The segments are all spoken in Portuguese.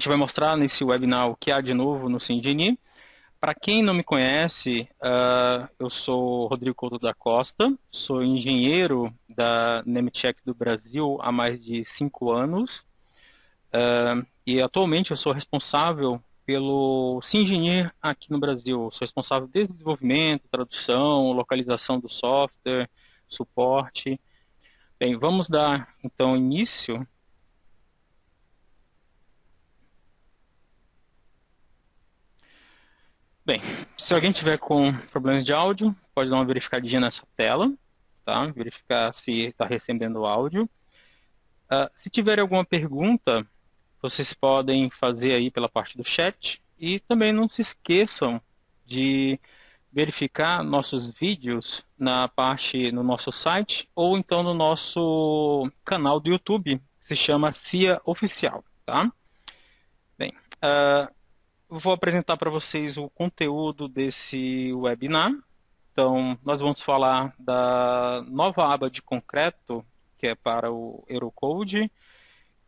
gente vai mostrar nesse webinar o que há de novo no SimGenie. Para quem não me conhece, eu sou Rodrigo Couto da Costa, sou engenheiro da Nemetschek do Brasil há mais de 5 anos. E atualmente eu sou responsável pelo SimGenie aqui no Brasil. Sou responsável desde o desenvolvimento, tradução, localização do software, suporte. Bem, vamos dar então início. Bem, se alguém tiver com problemas de áudio, pode dar uma verificadinha nessa tela, tá? Verificar se está recebendo o áudio. Se tiver alguma pergunta, vocês podem fazer aí pela parte do chat. E também não se esqueçam de verificar nossos vídeos no nosso site ou então no nosso canal do YouTube, que se chama CIA Oficial, tá? Bem, eu vou apresentar para vocês o conteúdo desse webinar. Então, nós vamos falar da nova aba de concreto, que é para o Eurocode,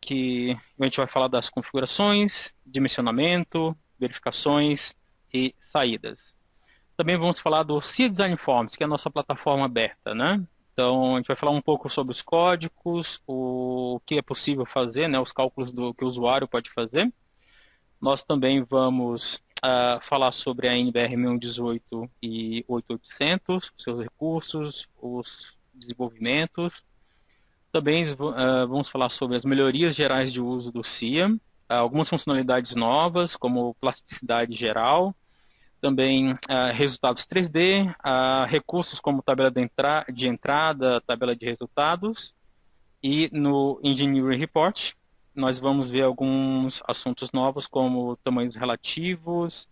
que a gente vai falar das configurações, dimensionamento, verificações e saídas. Também vamos falar do CIA Design Forms, que é a nossa plataforma aberta, né? Então, a gente vai falar um pouco sobre os códigos, o que é possível fazer, né? Os cálculos que o usuário pode fazer. Nós também vamos falar sobre a NBR 1118 e 8800, seus recursos, os desenvolvimentos. Também vamos falar sobre as melhorias gerais de uso do CIA, algumas funcionalidades novas, como plasticidade geral, também resultados 3D, recursos como tabela de entrada, tabela de resultados, e no Engineering Report nós vamos ver alguns assuntos novos, como tamanhos relativos,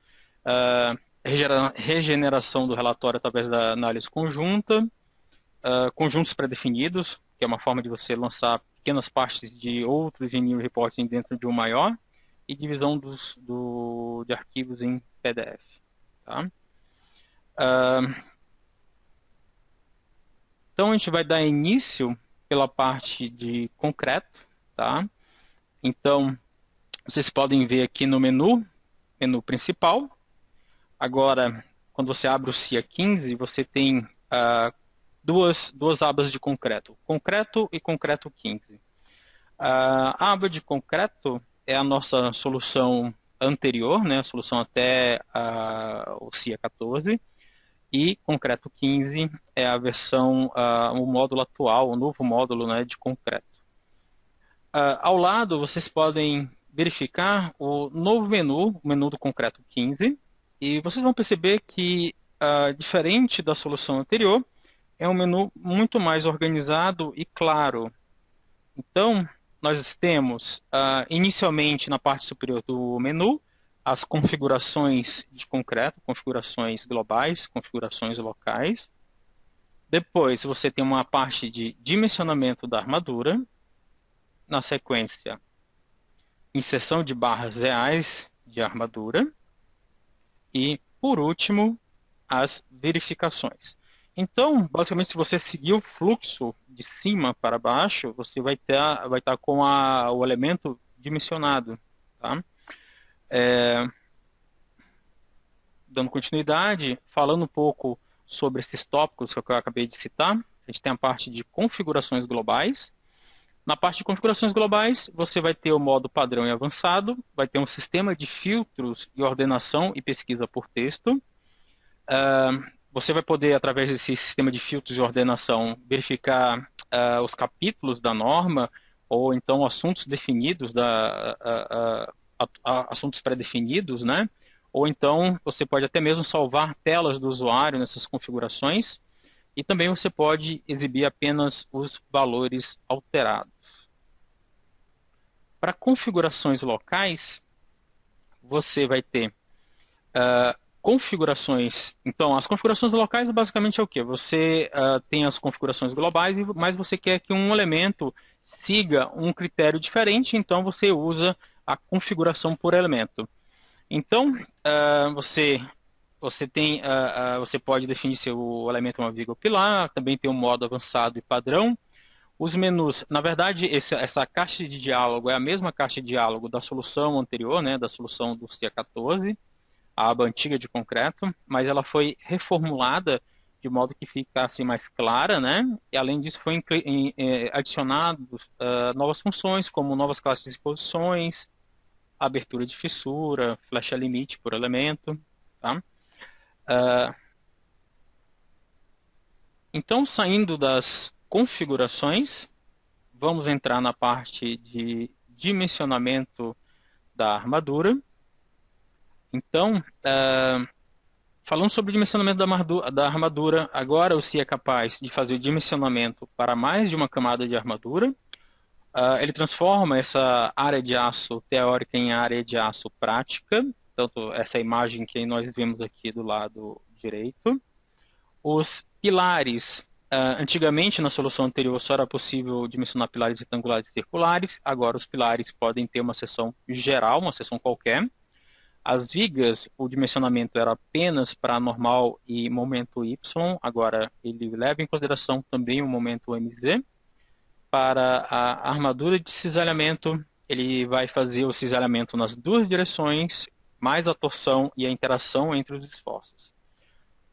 regeneração do relatório através da análise conjunta, conjuntos pré-definidos, que é uma forma de você lançar pequenas partes de outro Engineering Reporting dentro de um maior, e divisão de arquivos em PDF. Tá? Então a gente vai dar início pela parte de concreto, tá? Então, vocês podem ver aqui no menu principal. Agora, quando você abre o CIA 15, você tem duas abas de concreto. Concreto e concreto 15. A aba de concreto é a nossa solução anterior, né, a solução até o CIA 14. E concreto 15 é a versão, o módulo atual, o novo módulo, né, de concreto. Ao lado, vocês podem verificar o novo menu, o menu do concreto 15, e vocês vão perceber que, diferente da solução anterior, é um menu muito mais organizado e claro. Então, nós temos, inicialmente, na parte superior do menu, as configurações de concreto, configurações globais, configurações locais. Depois, você tem uma parte de dimensionamento da armadura. Na sequência, inserção de barras reais de armadura. E, por último, as verificações. Então, basicamente, se você seguir o fluxo de cima para baixo, você vai estar com o elemento dimensionado. Tá? Dando continuidade, falando um pouco sobre esses tópicos que eu acabei de citar, a gente tem a parte de configurações globais. Na parte de configurações globais, você vai ter o modo padrão e avançado, vai ter um sistema de filtros e ordenação e pesquisa por texto. Você vai poder, através desse sistema de filtros e ordenação, verificar os capítulos da norma, ou então assuntos definidos, assuntos pré-definidos, né? Ou então você pode até mesmo salvar telas do usuário nessas configurações, e também você pode exibir apenas os valores alterados. Para configurações locais, você vai ter configurações. Então, as configurações locais basicamente é o quê? Você tem as configurações globais, mas você quer que um elemento siga um critério diferente, então você usa a configuração por elemento. Então, você pode definir se o elemento é uma vírgula pilar, também tem um modo avançado e padrão. Os menus, na verdade, essa caixa de diálogo é a mesma caixa de diálogo da solução anterior, né, da solução do CIA 14, a aba antiga de concreto, mas ela foi reformulada de modo que ficasse mais clara, né? E além disso foi adicionado novas funções, como novas classes de exposições, abertura de fissura, flecha limite por elemento, tá? Ah, então, saindo das configurações, vamos entrar na parte de dimensionamento da armadura. Então, falando sobre o dimensionamento da armadura, agora o CIA é capaz de fazer o dimensionamento para mais de uma camada de armadura. Ele transforma essa área de aço teórica em área de aço prática, tanto essa imagem que nós vemos aqui do lado direito. Os pilares, antigamente na solução anterior só era possível dimensionar pilares retangulares e circulares, agora os pilares podem ter uma seção geral, uma seção qualquer. As vigas, o dimensionamento era apenas para normal e momento Y, agora ele leva em consideração também o momento MZ. Para a armadura de cisalhamento, ele vai fazer o cisalhamento nas duas direções, mais a torção e a interação entre os esforços.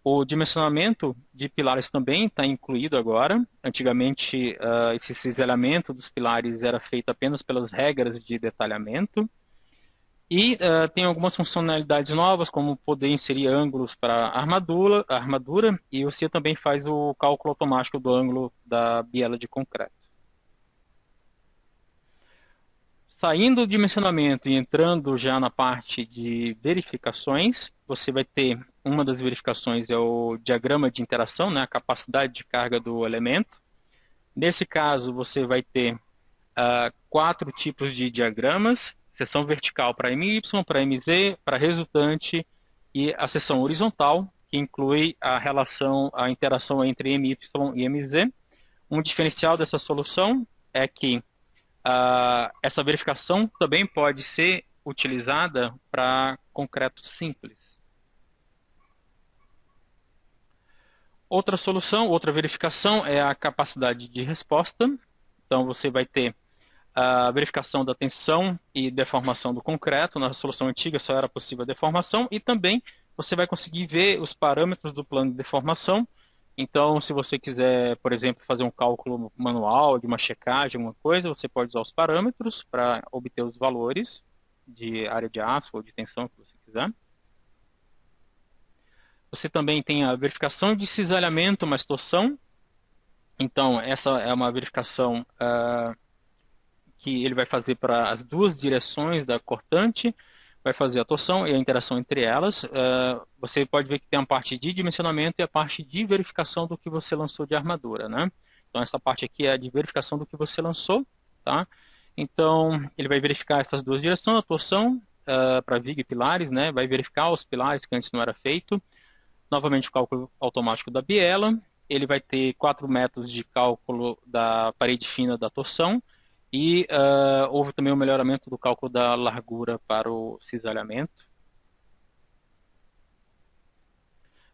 O dimensionamento de pilares também está incluído agora. Antigamente, esse cisalhamento dos pilares era feito apenas pelas regras de detalhamento. E tem algumas funcionalidades novas, como poder inserir ângulos para a armadura, e você também faz o cálculo automático do ângulo da biela de concreto. Saindo do dimensionamento e entrando já na parte de verificações, você vai ter, uma das verificações é o diagrama de interação, né, a capacidade de carga do elemento. Nesse caso, você vai ter 4 tipos de diagramas: seção vertical para MY, para MZ, para resultante, e a seção horizontal, que inclui a interação entre MY e MZ. Um diferencial dessa solução é que essa verificação também pode ser utilizada para concreto simples. Outra solução, outra verificação é a capacidade de resposta. Então você vai ter a verificação da tensão e deformação do concreto. Na solução antiga só era possível a deformação, e também você vai conseguir ver os parâmetros do plano de deformação. Então, se você quiser, por exemplo, fazer um cálculo manual de uma checagem, alguma coisa, você pode usar os parâmetros para obter os valores de área de aço ou de tensão que você quiser. Você também tem a verificação de cisalhamento mais torção. Então, essa é uma verificação que ele vai fazer para as duas direções da cortante, vai fazer a torção e a interação entre elas. Você pode ver que tem a parte de dimensionamento e a parte de verificação do que você lançou de armadura, né? Então, essa parte aqui é a de verificação do que você lançou, tá? Então, ele vai verificar essas duas direções, a torção para viga e pilares, né? Vai verificar os pilares que antes não era feito. Novamente, o cálculo automático da biela. Ele vai ter 4 métodos de cálculo da parede fina da torção. E houve também o melhoramento do cálculo da largura para o cisalhamento.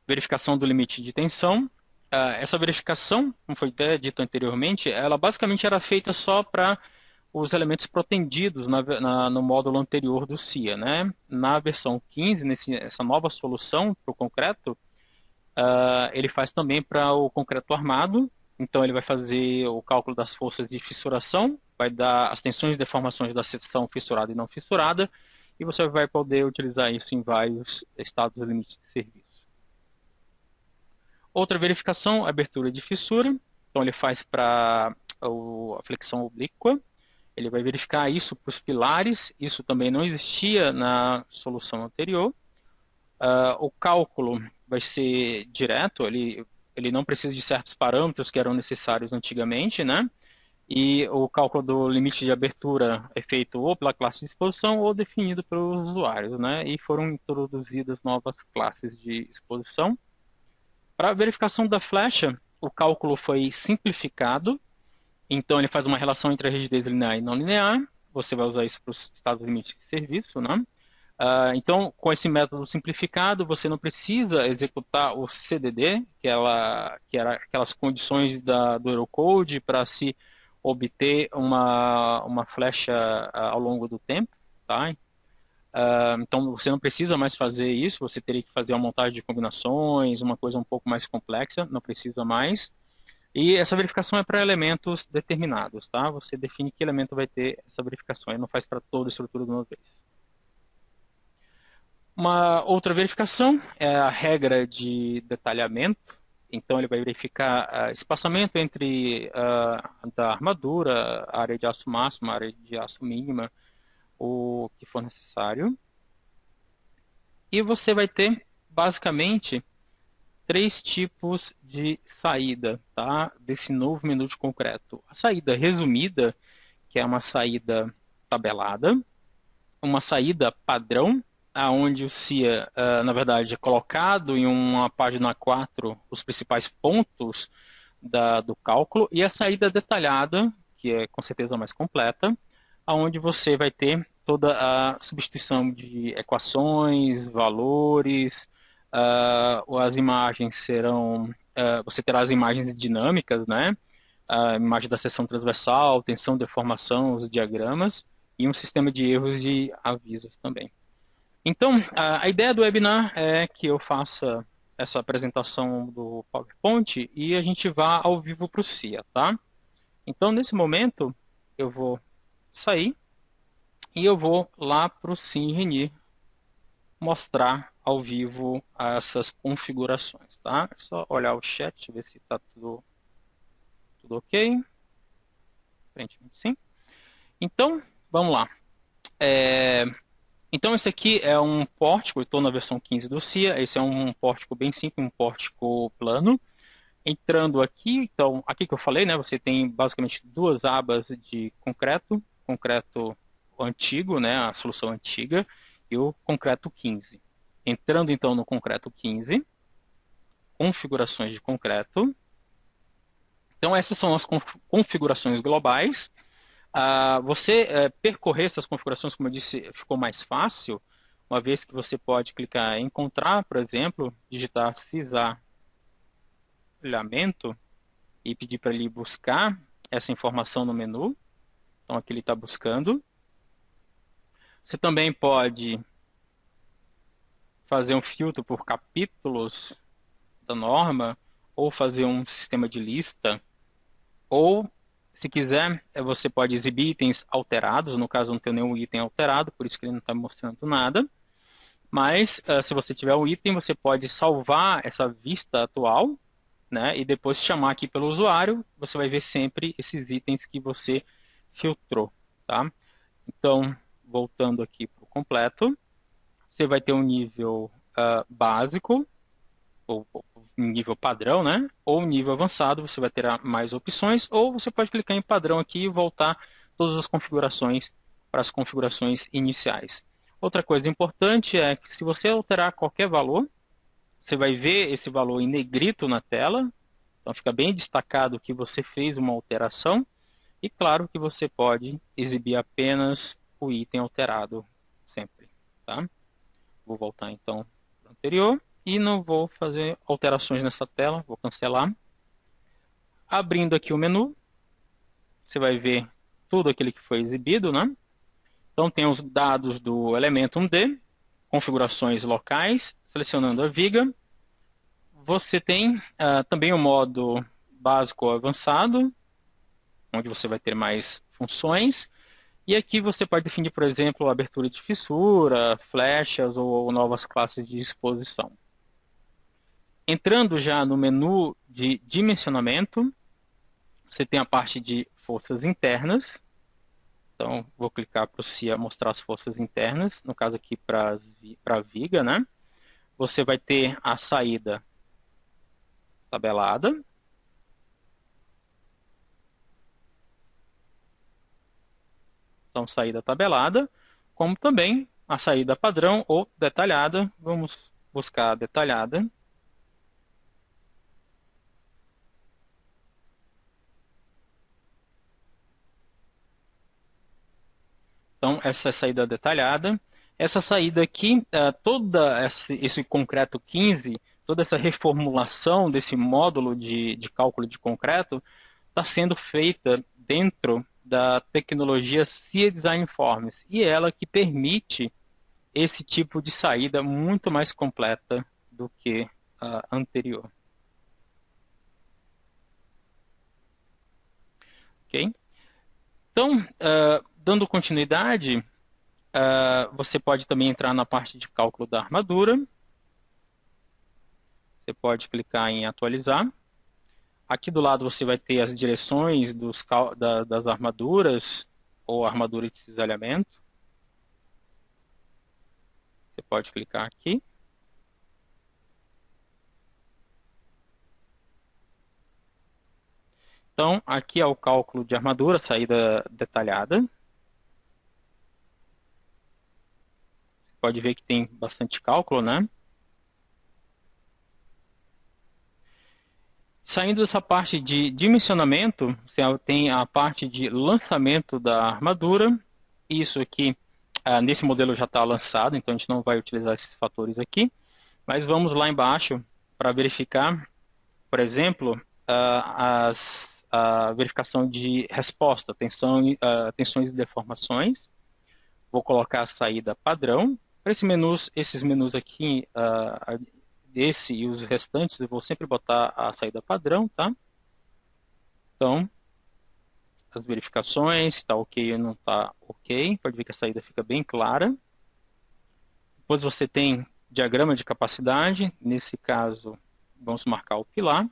Verificação do limite de tensão. Essa verificação, como foi até dito anteriormente, ela basicamente era feita só para os elementos protendidos no módulo anterior do CIA, né? Na versão 15, nessa nova solução para o concreto, ele faz também para o concreto armado. Então ele vai fazer o cálculo das forças de fissuração, vai dar as tensões e deformações da seção fissurada e não fissurada, e você vai poder utilizar isso em vários estados limites de serviço. Outra verificação, abertura de fissura. Então ele faz para a flexão oblíqua. Ele vai verificar isso para os pilares. Isso também não existia na solução anterior. O cálculo vai ser direto. Ele não precisa de certos parâmetros que eram necessários antigamente, né? E o cálculo do limite de abertura é feito ou pela classe de exposição ou definido pelos usuários, né? E foram introduzidas novas classes de exposição. Para a verificação da flecha, o cálculo foi simplificado. Então, ele faz uma relação entre a rigidez linear e não linear. Você vai usar isso para os estados limites de serviço, né? Então, com esse método simplificado, você não precisa executar o CDD, que era aquelas condições do Eurocode para se obter uma flecha ao longo do tempo, tá? Então você não precisa mais fazer isso, você teria que fazer uma montagem de combinações, uma coisa um pouco mais complexa, não precisa mais. E essa verificação é para elementos determinados, tá? Você define que elemento vai ter essa verificação, e não faz para toda a estrutura de uma vez. Uma outra verificação é a regra de detalhamento. Então ele vai verificar espaçamento entre da armadura, a área de aço máxima, a área de aço mínima, o que for necessário. E você vai ter, basicamente, 3 tipos de saída, tá? Desse novo menu de concreto. A saída resumida, que é uma saída tabelada, uma saída padrão, aonde o CIA, na verdade, é colocado em uma página 4 os principais pontos do cálculo, e a saída detalhada, que é com certeza mais completa, aonde você vai ter toda a substituição de equações, valores, as imagens serão, você terá as imagens dinâmicas, né? A imagem da seção transversal, tensão, deformação, os diagramas, e um sistema de erros e avisos também. Então, a ideia do webinar é que eu faça essa apresentação do PowerPoint e a gente vá ao vivo para o CIA, tá? Então, nesse momento, eu vou sair e eu vou lá para o SimGenie mostrar ao vivo essas configurações, tá? É só olhar o chat, ver se está tudo ok. Aparentemente sim. Então, vamos lá. Então, esse aqui é um pórtico, eu estou na versão 15 do CIA, esse é um pórtico bem simples, um pórtico plano. Entrando aqui, então, aqui que eu falei, né, você tem basicamente 2 abas de concreto, concreto antigo, né, a solução antiga, e o concreto 15. Entrando então no concreto 15, configurações de concreto. Então, essas são as configurações globais. Você percorrer essas configurações, como eu disse, ficou mais fácil, uma vez que você pode clicar em encontrar, por exemplo, digitar cisalhamento e pedir para ele buscar essa informação no menu. Então aqui ele está buscando. Você também pode fazer um filtro por capítulos da norma, ou fazer um sistema de lista, ou se quiser, você pode exibir itens alterados. No caso, eu não tenho nenhum item alterado, por isso que ele não está mostrando nada. Mas, se você tiver um item, você pode salvar essa vista atual, né? E depois chamar aqui pelo usuário, você vai ver sempre esses itens que você filtrou, tá? Então, voltando aqui para o completo, você vai ter um nível básico, ou um nível padrão, né? Ou um nível avançado, você vai ter mais opções, ou você pode clicar em padrão aqui e voltar todas as configurações para as configurações iniciais. Outra coisa importante é que se você alterar qualquer valor, você vai ver esse valor em negrito na tela, então fica bem destacado que você fez uma alteração, e claro que você pode exibir apenas o item alterado sempre, tá? Vou voltar então para o anterior e não vou fazer alterações nessa tela, vou cancelar. Abrindo aqui o menu, você vai ver tudo aquilo que foi exibido, né? Então tem os dados do elemento 1D, configurações locais, selecionando a viga. Você tem também o modo básico ou avançado, onde você vai ter mais funções. E aqui você pode definir, por exemplo, abertura de fissura, flechas ou novas classes de exposição. Entrando já no menu de dimensionamento, você tem a parte de forças internas. Então, vou clicar para o CIA mostrar as forças internas, no caso aqui para a viga, né? Você vai ter a saída tabelada. Então, saída tabelada, como também a saída padrão ou detalhada. Vamos buscar a detalhada. Então, essa é a saída detalhada. Essa saída aqui, toda esse concreto 15, toda essa reformulação desse módulo de cálculo de concreto está sendo feita dentro da tecnologia SIA Design Forms, e ela que permite esse tipo de saída muito mais completa do que a anterior. Ok? Então, dando continuidade, você pode também entrar na parte de cálculo da armadura. Você pode clicar em atualizar. Aqui do lado você vai ter as direções das armaduras ou armadura de cisalhamento. Você pode clicar aqui. Então, aqui é o cálculo de armadura, saída detalhada. Você pode ver que tem bastante cálculo, né? Saindo dessa parte de dimensionamento, você tem a parte de lançamento da armadura. Isso aqui, nesse modelo já está lançado, então a gente não vai utilizar esses fatores aqui. Mas vamos lá embaixo para verificar, por exemplo, a verificação de resposta, tensões e deformações. Vou colocar a saída padrão. Para esses menus aqui, esse e os restantes, eu vou sempre botar a saída padrão, tá? Então, as verificações, está ok ou não está ok. Pode ver que a saída fica bem clara. Depois você tem diagrama de capacidade. Nesse caso, vamos marcar o pilar.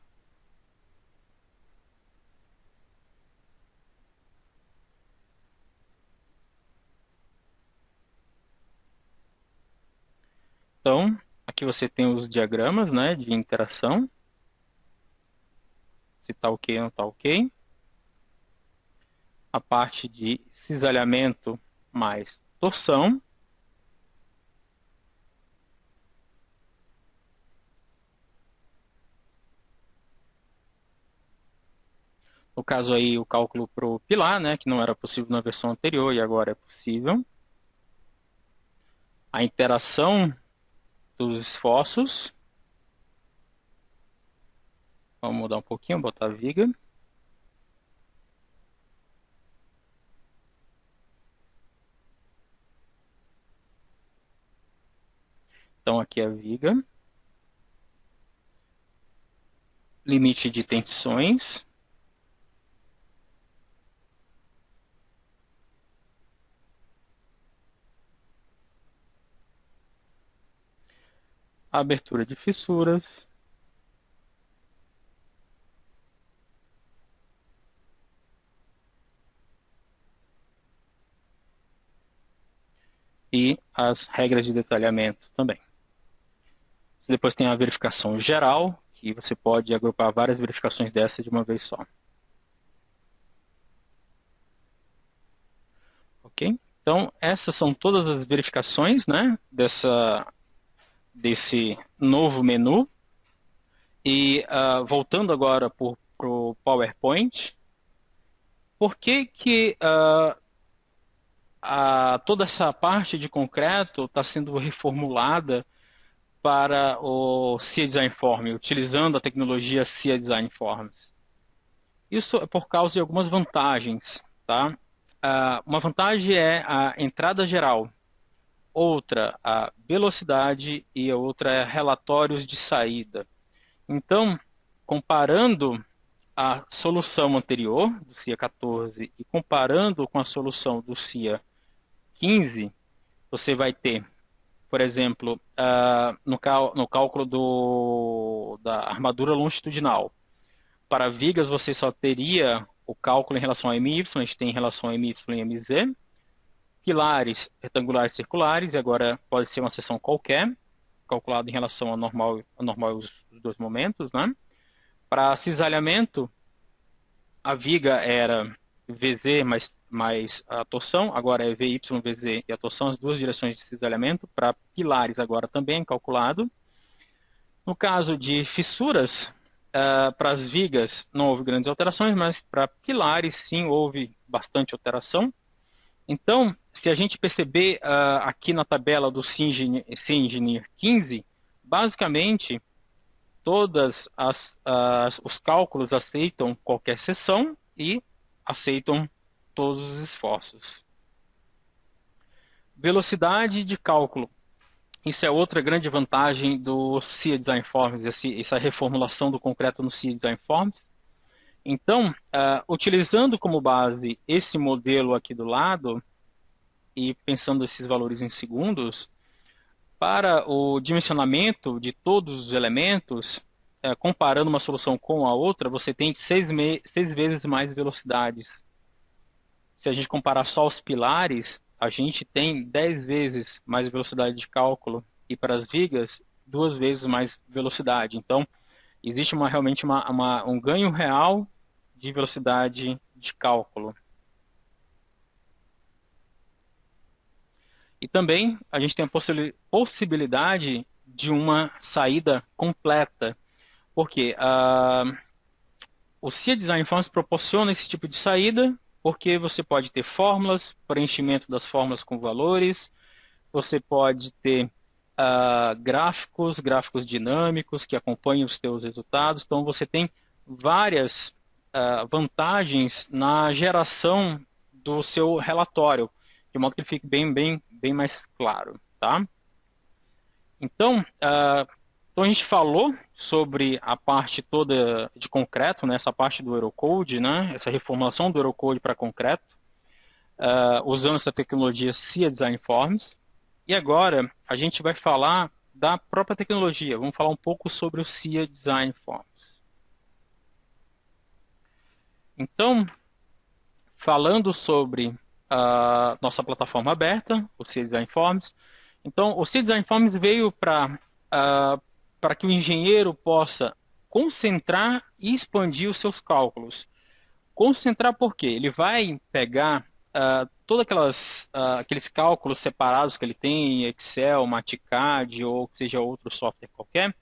Então, aqui você tem os diagramas, né, de interação. Se está ok ou não está ok. A parte de cisalhamento mais torção. No caso aí, o cálculo para o pilar, né, que não era possível na versão anterior e agora é possível. A interação dos esforços. Vamos mudar um pouquinho, botar a viga. Então, aqui é a viga. Limite de tensões. Abertura de fissuras. E as regras de detalhamento também. Depois tem a verificação geral, que você pode agrupar várias verificações dessas de uma vez só. Ok? Então, essas são todas as verificações, né, desse novo menu. E voltando agora para o PowerPoint, por que que toda essa parte de concreto está sendo reformulada para o SIA Design Form, utilizando a tecnologia SIA Design Forms? Isso é por causa de algumas vantagens, tá? Uma vantagem é a entrada geral, outra a velocidade e a outra é relatórios de saída. Então, comparando a solução anterior, do CIA 14, e comparando com a solução do CIA 15, você vai ter, por exemplo, no cálculo da armadura longitudinal. Para vigas, você só teria o cálculo em relação a MY, a gente tem em relação a MY e MZ. Pilares retangulares e circulares, e agora pode ser uma seção qualquer, calculado em relação ao normal os dois momentos, né? Para cisalhamento, a viga era VZ mais a torção, agora é VY, VZ e a torção, as duas direções de cisalhamento. Para pilares, agora também é calculado. No caso de fissuras, para as vigas não houve grandes alterações, mas para pilares sim houve bastante alteração. Então, se a gente perceber aqui na tabela do CEngineer 15, basicamente todas os cálculos aceitam qualquer seção e aceitam todos os esforços. Velocidade de cálculo. Isso é outra grande vantagem do SIA Design Forms, essa reformulação do concreto no SIA Design Forms. Então, utilizando como base esse modelo aqui do lado, e pensando esses valores em segundos, para o dimensionamento de todos os elementos, comparando uma solução com a outra, você tem 6 vezes mais velocidades. Se a gente comparar só os pilares, a gente tem 10 vezes mais velocidade de cálculo, e para as vigas, 2 vezes mais velocidade. Então, existe realmente um ganho real de velocidade de cálculo. E também a gente tem a possibilidade de uma saída completa, porque o SIA Design Forms proporciona esse tipo de saída, porque você pode ter fórmulas, preenchimento das fórmulas com valores, você pode ter gráficos dinâmicos que acompanham os seus resultados. Então, você tem várias vantagens na geração do seu relatório, de modo que ele fique bem mais claro. Tá? Então, a gente falou sobre a parte toda de concreto, né, essa parte do Eurocode, né, essa reformulação do Eurocode para concreto, usando essa tecnologia SIA Design Forms. E agora a gente vai falar da própria tecnologia. Vamos falar um pouco sobre o SIA Design Forms. Então, falando sobre a nossa plataforma aberta, o SIA Design Forms. Então, o SIA Design Forms veio para que o engenheiro possa concentrar e expandir os seus cálculos. Concentrar por quê? Ele vai pegar todos aqueles cálculos separados que ele tem em Excel, Maticad ou que seja outro software qualquer.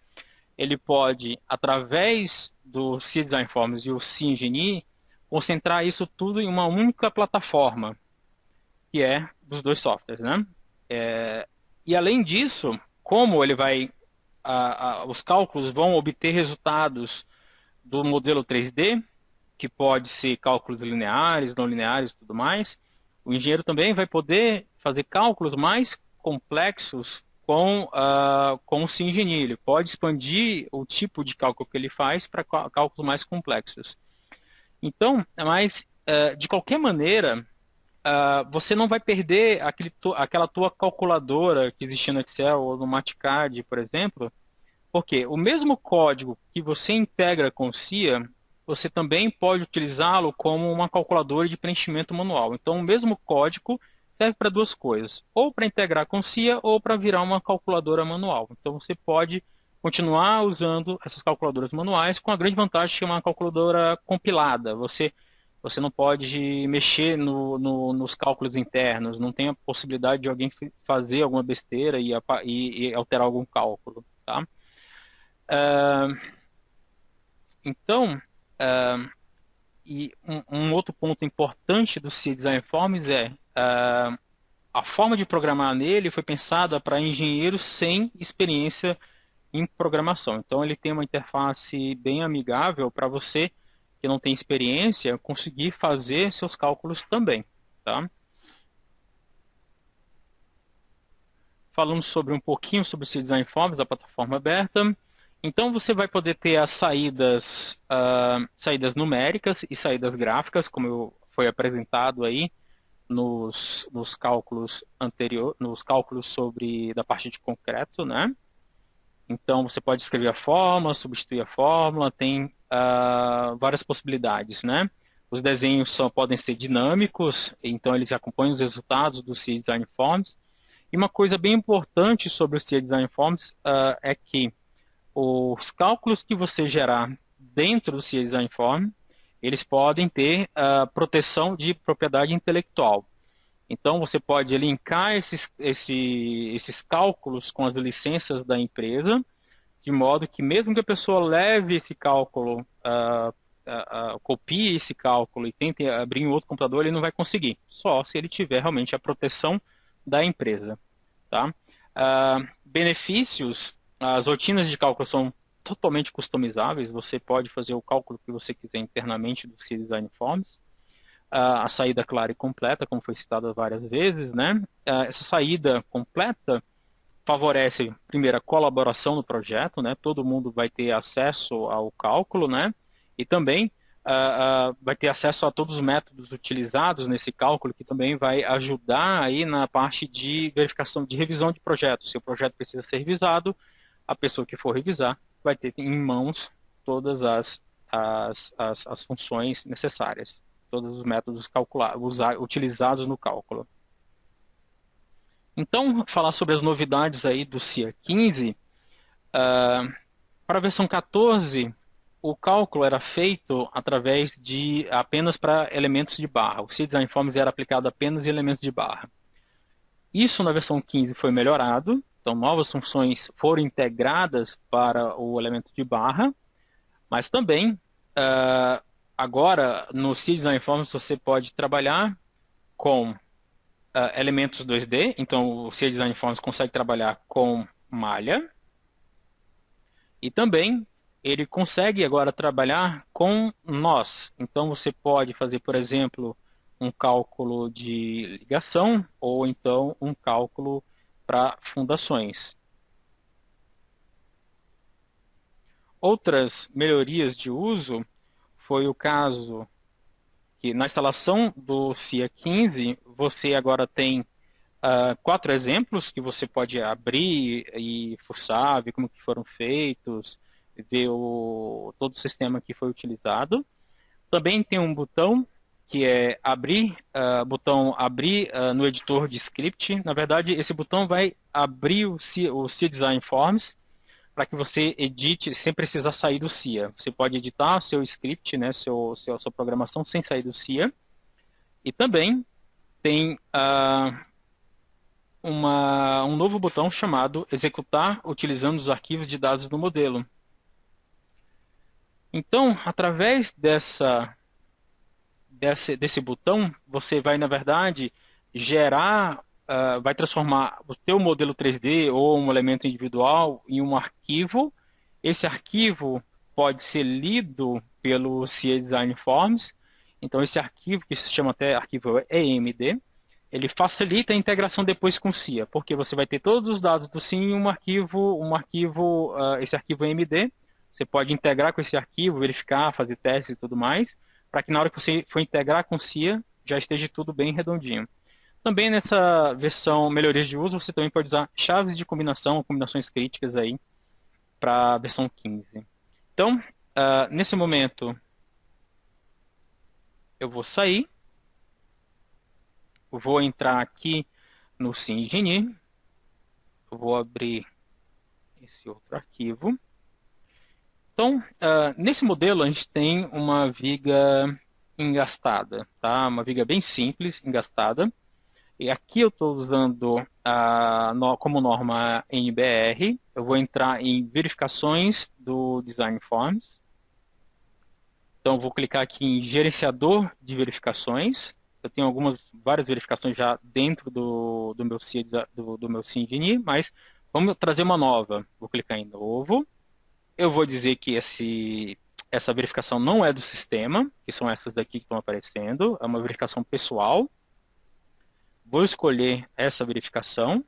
Ele pode, através do SIA Design Forms e o SIA Engineer, concentrar isso tudo em uma única plataforma, que é dos dois softwares, né? E além disso, como ele vai, os cálculos vão obter resultados do modelo 3D, que pode ser cálculos lineares, não lineares e tudo mais, o engenheiro também vai poder fazer cálculos mais complexos com o SIA Engineer. Ele pode expandir o tipo de cálculo que ele faz para cálculos mais complexos. Então, mas de qualquer maneira, você não vai perder aquela tua calculadora que existia no Excel ou no Maticad, por exemplo, porque o mesmo código que você integra com o SIA, você também pode utilizá-lo como uma calculadora de preenchimento manual. Então, o mesmo código serve para duas coisas, ou para integrar com o SIA ou para virar uma calculadora manual. Então, você pode continuar usando essas calculadoras manuais com a grande vantagem de ser uma calculadora compilada. Você não pode mexer nos cálculos internos, não tem a possibilidade de alguém fazer alguma besteira e alterar algum cálculo. Tá? Então, e um outro ponto importante do SIA Design Forms é a forma de programar nele foi pensada para engenheiros sem experiência em programação. Então, ele tem uma interface bem amigável para você que não tem experiência conseguir fazer seus cálculos também. Tá? Falando um pouquinho sobre o SIA Design Forms, a plataforma aberta. Então, você vai poder ter as saídas numéricas e saídas gráficas, como foi apresentado aí nos cálculos anteriores, nos cálculos da parte de concreto, né? Então, você pode escrever a fórmula, substituir a fórmula, tem várias possibilidades, né? Os desenhos podem ser dinâmicos, então eles acompanham os resultados do SIA Design Forms. E uma coisa bem importante sobre o SIA Design Forms é que os cálculos que você gerar dentro do SIA Design Form, eles podem ter proteção de propriedade intelectual. Então, você pode linkar esses cálculos com as licenças da empresa, de modo que mesmo que a pessoa leve esse cálculo, copie esse cálculo e tente abrir em outro computador, ele não vai conseguir, só se ele tiver realmente a proteção da empresa. Tá? Benefícios, as rotinas de cálculo são totalmente customizáveis, você pode fazer o cálculo que você quiser internamente do SIA Design Forms. a saída clara e completa, como foi citado várias vezes, né? Essa saída completa favorece, primeiro, a colaboração no projeto, né? Todo mundo vai ter acesso ao cálculo, né? E também vai ter acesso a todos os métodos utilizados nesse cálculo, que também vai ajudar aí na parte de verificação, de revisão de projeto. Se o projeto precisa ser revisado, a pessoa que for revisar vai ter em mãos todas as funções necessárias, todos os métodos utilizados no cálculo. Então, falar sobre as novidades aí do CIA 15. Para a versão 14, o cálculo era feito através de apenas para elementos de barra. O CIA Design Forms era aplicado apenas em elementos de barra. Isso na versão 15 foi melhorado, então novas funções foram integradas para o elemento de barra, mas também agora no CIA Design Forms você pode trabalhar com elementos 2D, então o CIA Design Forms consegue trabalhar com malha, e também ele consegue agora trabalhar com nós. Então você pode fazer, por exemplo, um cálculo de ligação ou então um cálculo para fundações. Outras melhorias de uso foi o caso que na instalação do CIA 15 você agora tem 4 exemplos que você pode abrir e fuçar, ver como que foram feitos, ver todo o sistema que foi utilizado. Também tem um botão que é abrir, botão abrir no editor de script. Na verdade, esse botão vai abrir o CIA Design Forms para que você edite sem precisar sair do CIA. Você pode editar o seu script, né, sua programação sem sair do CIA. E também tem um novo botão chamado executar utilizando os arquivos de dados do modelo. Então, através desse botão, você vai, na verdade, gerar, vai transformar o teu modelo 3D ou um elemento individual em um arquivo. Esse arquivo pode ser lido pelo CIA Design Forms. Então, esse arquivo, que se chama até arquivo EMD, ele facilita a integração depois com o CIA, porque você vai ter todos os dados do CIA em esse arquivo EMD. Você pode integrar com esse arquivo, verificar, fazer testes e tudo mais, para que na hora que você for integrar com o CIA, já esteja tudo bem redondinho. Também nessa versão melhorias de uso, você também pode usar chaves de combinação, combinações críticas aí, para a versão 15. Então, nesse momento, eu vou sair. Eu vou entrar aqui no CIngenieure. Eu vou abrir esse outro arquivo. Então, nesse modelo, a gente tem uma viga engastada, tá? Uma viga bem simples, engastada. E aqui eu estou usando como norma NBR. Eu vou entrar em verificações do Design Forms. Então, eu vou clicar aqui em gerenciador de verificações. Eu tenho várias verificações já dentro do meu CIngenieure, mas vamos trazer uma nova. Vou clicar em novo. Eu vou dizer que essa verificação não é do sistema, que são essas daqui que estão aparecendo. É uma verificação pessoal. Vou escolher essa verificação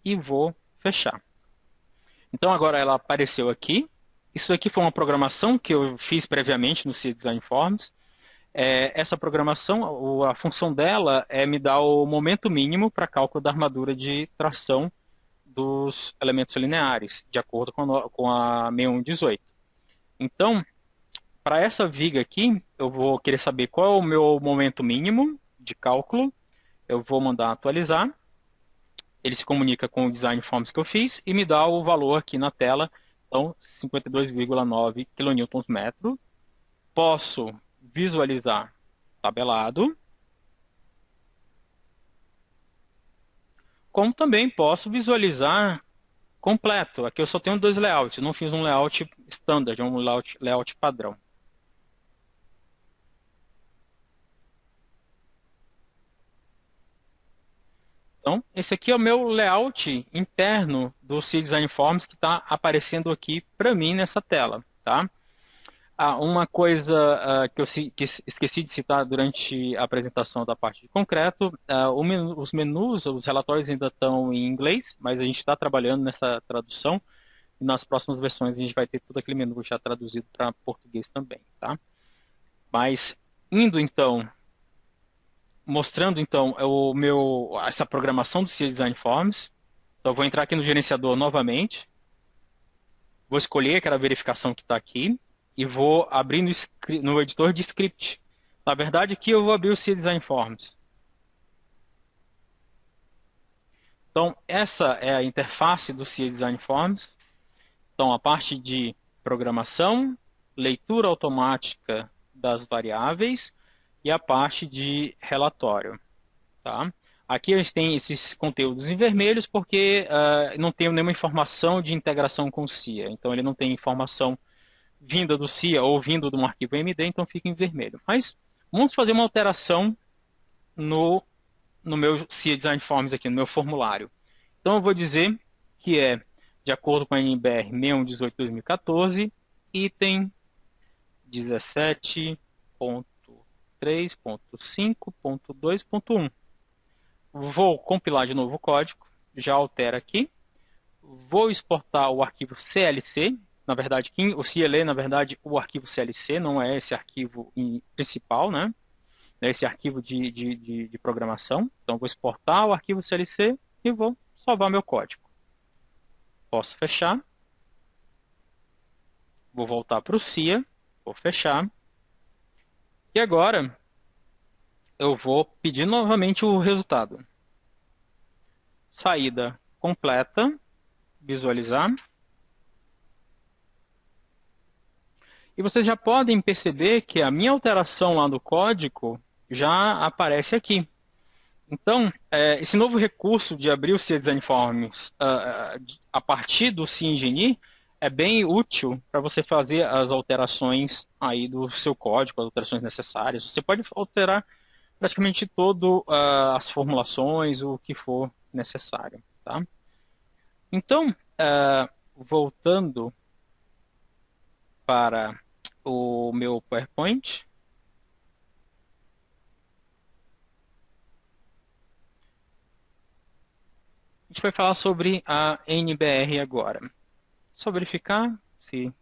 e vou fechar. Então agora ela apareceu aqui. Isso aqui foi uma programação que eu fiz previamente no CIA Design Forms. Essa programação, a função dela é me dar o momento mínimo para cálculo da armadura de tração dos elementos lineares, de acordo com a 6118. Então, para essa viga aqui, eu vou querer saber qual é o meu momento mínimo de cálculo. Eu vou mandar atualizar. Ele se comunica com o Design Forms que eu fiz e me dá o valor aqui na tela. Então, 52,9 kNm. Posso visualizar tabelado. Como também posso visualizar completo. Aqui eu só tenho 2 layouts, não fiz um layout standard, um layout padrão. Então, esse aqui é o meu layout interno do CIA Design Forms que está aparecendo aqui para mim nessa tela. Tá? Uma coisa que esqueci de citar durante a apresentação da parte de concreto, os menus, os relatórios ainda estão em inglês, mas a gente está trabalhando nessa tradução. E nas próximas versões a gente vai ter todo aquele menu já traduzido para português também, tá? Mas indo então, mostrando então essa programação do CIA Design Forms. Então eu vou entrar aqui no gerenciador novamente, vou escolher aquela verificação que está aqui e vou abrir no editor de script. Na verdade, aqui eu vou abrir o CIA Design Forms. Então, essa é a interface do CIA Design Forms. Então, a parte de programação, leitura automática das variáveis e a parte de relatório. Tá? Aqui a gente tem esses conteúdos em vermelhos porque não tem nenhuma informação de integração com o CIA. Então, ele não tem informação vinda do CIA ou vindo de um arquivo MD, então fica em vermelho. Mas vamos fazer uma alteração no meu CIA Design Forms aqui, no meu formulário. Então eu vou dizer que é, de acordo com a NBR 6118/2014, item 17.3.5.2.1. Vou compilar de novo o código, já altera aqui. Vou exportar o arquivo CLC. Na verdade, o CLE, na verdade, o arquivo CLC, não é esse arquivo principal, né? É esse arquivo de programação. Então, vou exportar o arquivo CLC e vou salvar meu código. Posso fechar. Vou voltar para o CIA. Vou fechar. E agora, eu vou pedir novamente o resultado. Saída completa. Visualizar. E vocês já podem perceber que a minha alteração lá do código já aparece aqui. Então, esse novo recurso de abrir o CIA Design Forms a partir do CIngenie é bem útil para você fazer as alterações aí do seu código, as alterações necessárias. Você pode alterar praticamente todas as formulações, o que for necessário. Tá? Então, voltando para o meu PowerPoint. A gente vai falar sobre a NBR agora. Só verificar se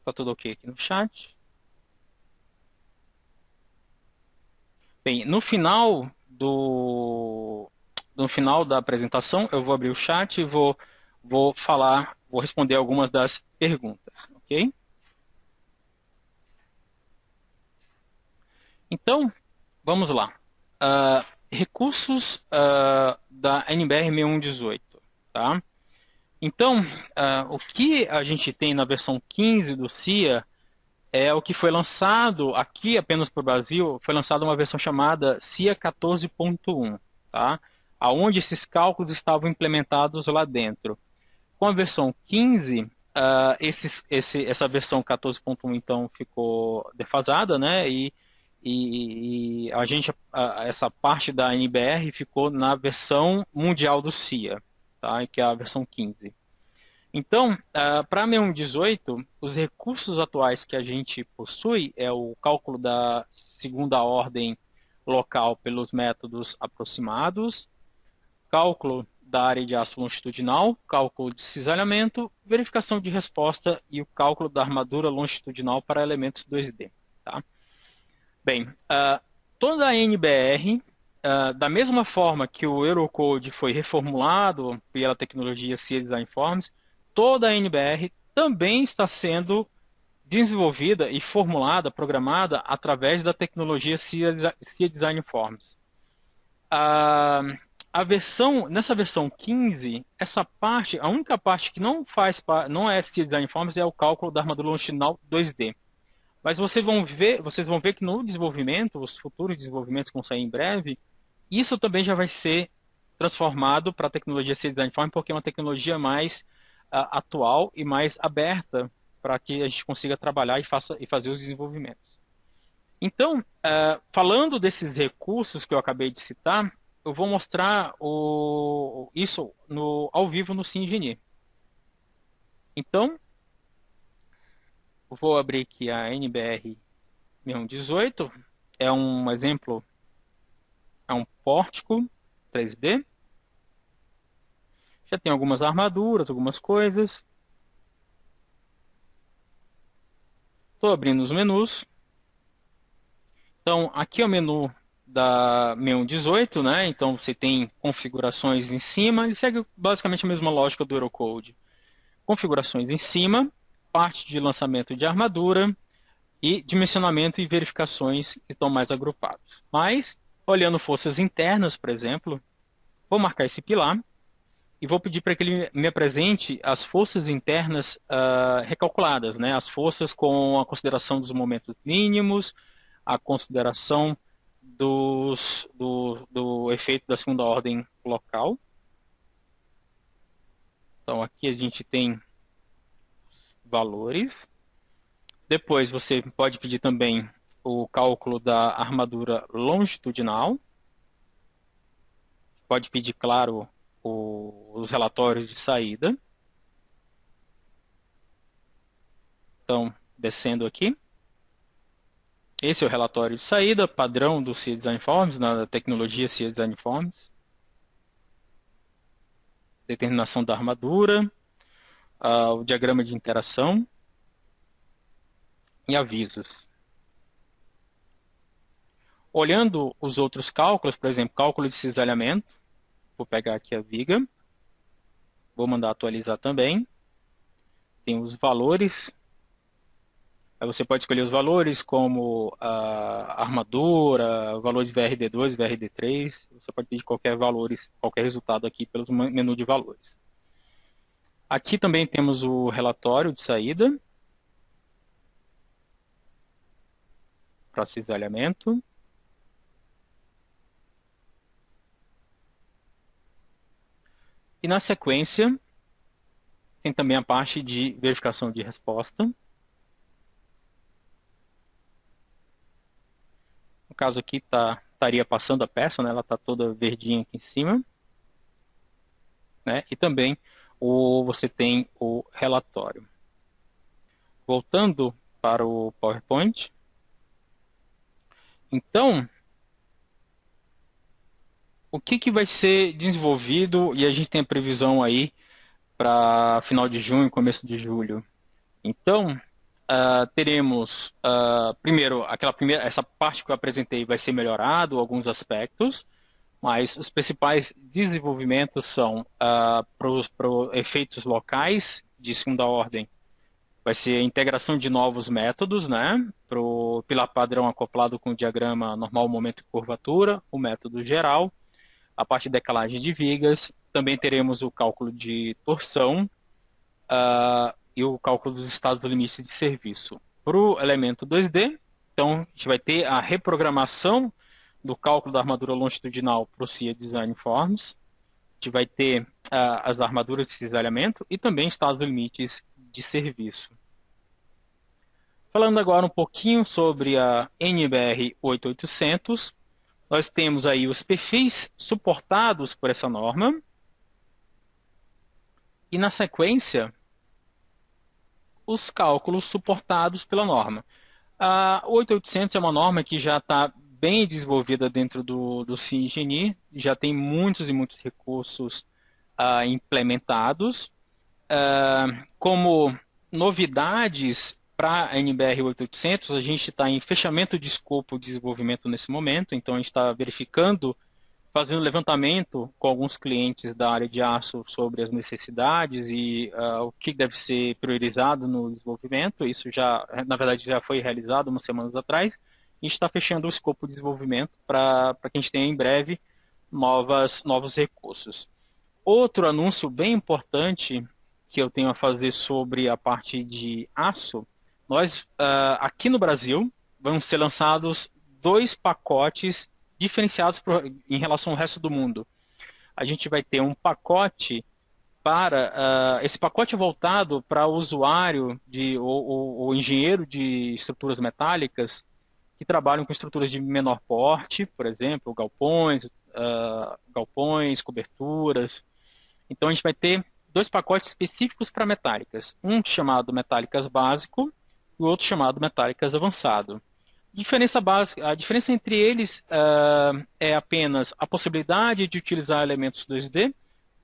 está tudo ok aqui no chat. Bem, no final da apresentação, eu vou abrir o chat e vou responder algumas das perguntas, ok? Então, vamos lá. Recursos da NBR 6118, tá? Então, o que a gente tem na versão 15 do CIA é o que foi lançado aqui apenas para o Brasil, foi lançada uma versão chamada CIA 14.1, tá? Onde esses cálculos estavam implementados lá dentro. Com a versão 15, essa versão 14.1 então ficou defasada, né? E essa parte da NBR ficou na versão mundial do CIA, tá? Que é a versão 15. Então, para a 6118, os recursos atuais que a gente possui é o cálculo da segunda ordem local pelos métodos aproximados, cálculo da área de aço longitudinal, cálculo de cisalhamento, verificação de resposta e o cálculo da armadura longitudinal para elementos 2D. Tá? Bem, toda a NBR, da mesma forma que o Eurocode foi reformulado pela tecnologia CIA Design Forms, toda a NBR também está sendo desenvolvida e formulada, programada através da tecnologia CIA Design Forms. Nessa versão 15, essa parte, a única parte que não é CIA Design Forms é o cálculo da armadura longitudinal 2D. Mas vocês vão ver que no desenvolvimento, os futuros desenvolvimentos que vão sair em breve, isso também já vai ser transformado para a tecnologia CIA Design Forms, porque é uma tecnologia mais atual e mais aberta para que a gente consiga trabalhar e fazer os desenvolvimentos. Então, falando desses recursos que eu acabei de citar, eu vou mostrar isso ao vivo no CIngenie. Então, Vou abrir aqui a NBR 6118. É um exemplo, é um pórtico 3D. Já tem algumas armaduras, algumas coisas. Estou abrindo os menus. Então, aqui é o menu da 6118, né? Então, você tem configurações em cima. Ele segue basicamente a mesma lógica do Eurocode. Configurações em cima, parte de lançamento de armadura e dimensionamento e verificações que estão mais agrupados. Mas, olhando forças internas, por exemplo, vou marcar esse pilar e vou pedir para que ele me apresente as forças internas recalculadas, né? As forças com a consideração dos momentos mínimos, a consideração do efeito da segunda ordem local. Então, aqui a gente tem valores. Depois, você pode pedir também o cálculo da armadura longitudinal. Pode pedir, claro, os relatórios de saída. Então, descendo aqui. Esse é o relatório de saída, padrão do SIA Design Forms, na tecnologia SIA Design Forms. Determinação da armadura, o diagrama de interação e avisos. Olhando os outros cálculos, por exemplo, cálculo de cisalhamento, vou pegar aqui a viga, vou mandar atualizar também. Tem os valores. Aí você pode escolher os valores como a armadura, valor de VRD2, VRD3. Você pode pedir qualquer resultado aqui pelo menu de valores. Aqui também temos o relatório de saída para cisalhamento. E na sequência, tem também a parte de verificação de resposta. No caso aqui, estaria passando a peça, né? Ela está toda verdinha aqui em cima. Né? E também você tem o relatório. Voltando para o PowerPoint. Então, o que vai ser desenvolvido, e a gente tem a previsão aí para final de junho, começo de julho. Então, teremos, primeiro, essa parte que eu apresentei vai ser melhorado, alguns aspectos, mas os principais desenvolvimentos são para efeitos locais de segunda ordem. Vai ser a integração de novos métodos, né? Para o pilar padrão acoplado com o diagrama normal, momento e curvatura, o método geral, a parte de decalagem de vigas. Também teremos o cálculo de torção e o cálculo dos estados limites de serviço. Para o elemento 2D, então, a gente vai ter a reprogramação do cálculo da armadura longitudinal para o SIA Design Forms. A gente vai ter as armaduras de cisalhamento e também estados limites de serviço. Falando agora um pouquinho sobre a NBR 8800, nós temos aí os perfis suportados por essa norma. E na sequência, os cálculos suportados pela norma. A 8800 é uma norma que já está bem desenvolvida dentro do CIngenie, já tem muitos e muitos recursos implementados. Como novidades para a NBR 8800, a gente está em fechamento de escopo de desenvolvimento nesse momento, então a gente está verificando, fazendo levantamento com alguns clientes da área de aço sobre as necessidades e o que deve ser priorizado no desenvolvimento. Isso já, na verdade, já foi realizado umas semanas atrás. A gente está fechando o escopo de desenvolvimento para que a gente tenha em breve novos recursos. Outro anúncio bem importante que eu tenho a fazer sobre a parte de aço, nós, aqui no Brasil, vão ser lançados 2 pacotes diferenciados em relação ao resto do mundo. A gente vai ter um pacote esse pacote é voltado para o usuário ou engenheiro de estruturas metálicas que trabalham com estruturas de menor porte, por exemplo, galpões, coberturas. Então a gente vai ter 2 pacotes específicos para metálicas. Um chamado Metálicas Básico e o outro chamado metálicas avançado. Diferença básica, a diferença entre eles é apenas a possibilidade de utilizar elementos 2D